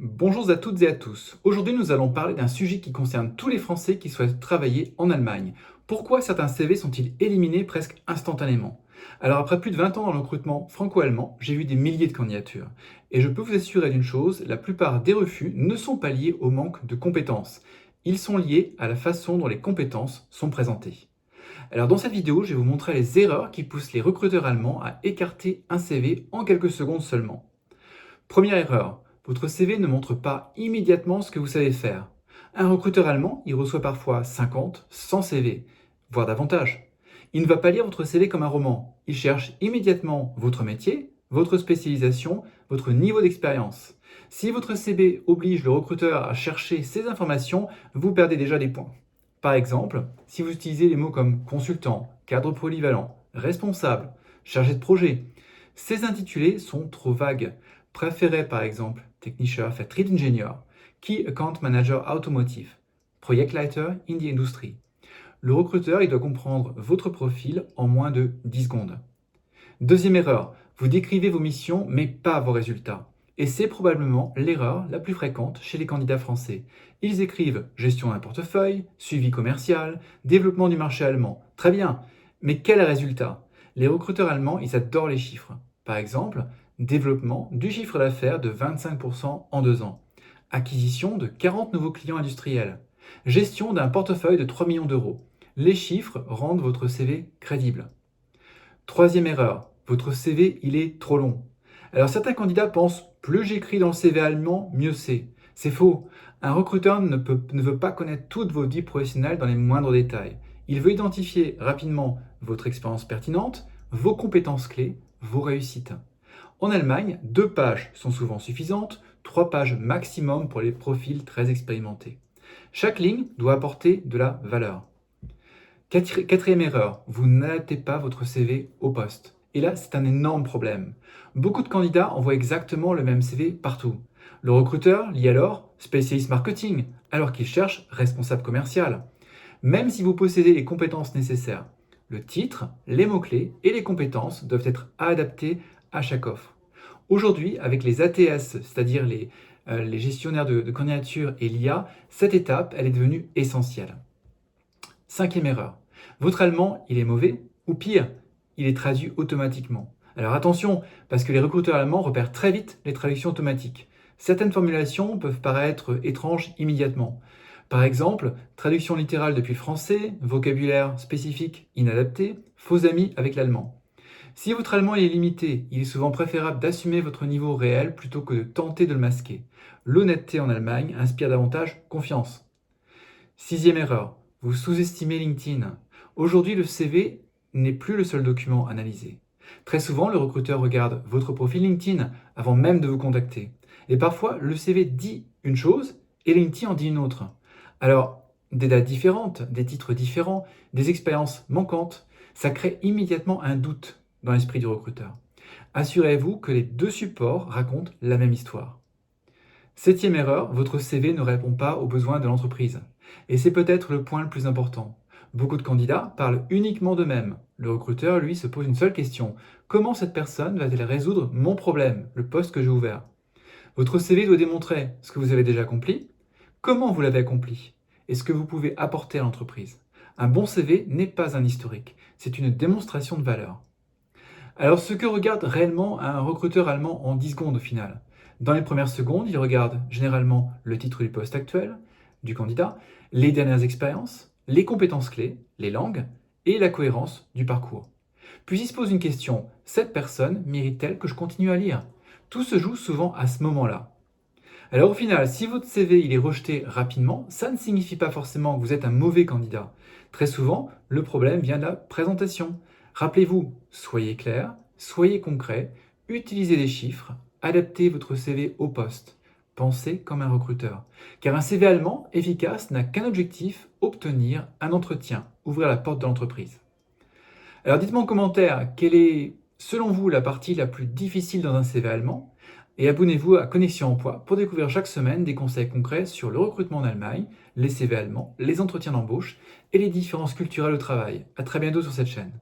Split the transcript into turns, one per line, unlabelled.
Bonjour à toutes et à tous. Aujourd'hui, nous allons parler d'un sujet qui concerne tous les Français qui souhaitent travailler en Allemagne. Pourquoi certains CV sont-ils éliminés presque instantanément? Alors, après plus de 20 ans dans le recrutement franco-allemand, j'ai vu des milliers de candidatures. Et je peux vous assurer d'une chose, la plupart des refus ne sont pas liés au manque de compétences. Ils sont liés à la façon dont les compétences sont présentées. Alors, dans cette vidéo, je vais vous montrer les erreurs qui poussent les recruteurs allemands à écarter un CV en quelques secondes seulement. Première erreur, votre CV ne montre pas immédiatement ce que vous savez faire. Un recruteur allemand, il reçoit parfois 50, 100 CV, voire davantage. Il ne va pas lire votre CV comme un roman. Il cherche immédiatement votre métier, votre spécialisation, votre niveau d'expérience. Si votre CV oblige le recruteur à chercher ces informations, vous perdez déjà des points. Par exemple, si vous utilisez les mots comme consultant, cadre polyvalent, responsable, chargé de projet, ces intitulés sont trop vagues. Préférez par exemple Technischer Vertriebsingenieur, Key Account Manager Automotive, Projektleiter in die Industrie. Le recruteur il doit comprendre votre profil en moins de 10 secondes. Deuxième erreur, vous décrivez vos missions mais pas vos résultats. Et c'est probablement l'erreur la plus fréquente chez les candidats français. Ils écrivent gestion d'un portefeuille, suivi commercial, développement du marché allemand. Très bien, mais quel résultat? Les recruteurs allemands, ils adorent les chiffres. Par exemple, développement du chiffre d'affaires de 25% en 2 ans. Acquisition de 40 nouveaux clients industriels. Gestion d'un portefeuille de 3 millions d'euros. Les chiffres rendent votre CV crédible. Troisième erreur, votre CV il est trop long. Alors certains candidats pensent plus j'écris dans le CV allemand, mieux c'est. C'est faux. Un recruteur ne veut pas connaître toute votre vie professionnelle dans les moindres détails. Il veut identifier rapidement votre expérience pertinente, vos compétences clés, vos réussites. En Allemagne, 2 pages sont souvent suffisantes, 3 pages maximum pour les profils très expérimentés. Chaque ligne doit apporter de la valeur. Quatrième erreur, vous n'adaptez pas votre CV au poste. Et là, c'est un énorme problème. Beaucoup de candidats envoient exactement le même CV partout. Le recruteur lit alors spécialiste marketing, alors qu'il cherche responsable commercial. Même si vous possédez les compétences nécessaires, le titre, les mots-clés et les compétences doivent être adaptés à chaque offre. Aujourd'hui, avec les ATS, c'est-à-dire les gestionnaires de candidature et l'IA, cette étape, elle est devenue essentielle. Cinquième erreur. Votre allemand, il est mauvais ou pire, il est traduit automatiquement. Alors attention, parce que les recruteurs allemands repèrent très vite les traductions automatiques. Certaines formulations peuvent paraître étranges immédiatement. Par exemple, traduction littérale depuis le français, vocabulaire spécifique inadapté, faux amis avec l'allemand. Si votre allemand est limité, il est souvent préférable d'assumer votre niveau réel plutôt que de tenter de le masquer. L'honnêteté en Allemagne inspire davantage confiance. Sixième erreur, vous sous-estimez LinkedIn. Aujourd'hui, le CV n'est plus le seul document analysé. Très souvent, le recruteur regarde votre profil LinkedIn avant même de vous contacter. Et parfois, le CV dit une chose et LinkedIn en dit une autre. Alors, des dates différentes, des titres différents, des expériences manquantes, ça crée immédiatement un doute dans l'esprit du recruteur. Assurez-vous que les 2 supports racontent la même histoire. Septième erreur, votre CV ne répond pas aux besoins de l'entreprise. Et c'est peut-être le point le plus important. Beaucoup de candidats parlent uniquement d'eux-mêmes. Le recruteur, lui, se pose une seule question. Comment cette personne va-t-elle résoudre mon problème, le poste que j'ai ouvert? Votre CV doit démontrer ce que vous avez déjà accompli, comment vous l'avez accompli et ce que vous pouvez apporter à l'entreprise. Un bon CV n'est pas un historique, c'est une démonstration de valeur. Alors, ce que regarde réellement un recruteur allemand en 10 secondes au final? Dans les premières secondes, il regarde généralement le titre du poste actuel du candidat, les dernières expériences, les compétences clés, les langues et la cohérence du parcours. Puis il se pose une question, cette personne mérite-t-elle que je continue à lire? Tout se joue souvent à ce moment-là. Alors au final, si votre CV il est rejeté rapidement, ça ne signifie pas forcément que vous êtes un mauvais candidat. Très souvent, le problème vient de la présentation. Rappelez-vous, soyez clair, soyez concret, utilisez des chiffres, adaptez votre CV au poste. Pensez comme un recruteur. Car un CV allemand efficace n'a qu'un objectif, obtenir un entretien, ouvrir la porte de l'entreprise. Alors dites-moi en commentaire, quelle est selon vous la partie la plus difficile dans un CV allemand? Et abonnez-vous à Connexion Emploi pour découvrir chaque semaine des conseils concrets sur le recrutement en Allemagne, les CV allemands, les entretiens d'embauche et les différences culturelles au travail. À très bientôt sur cette chaîne.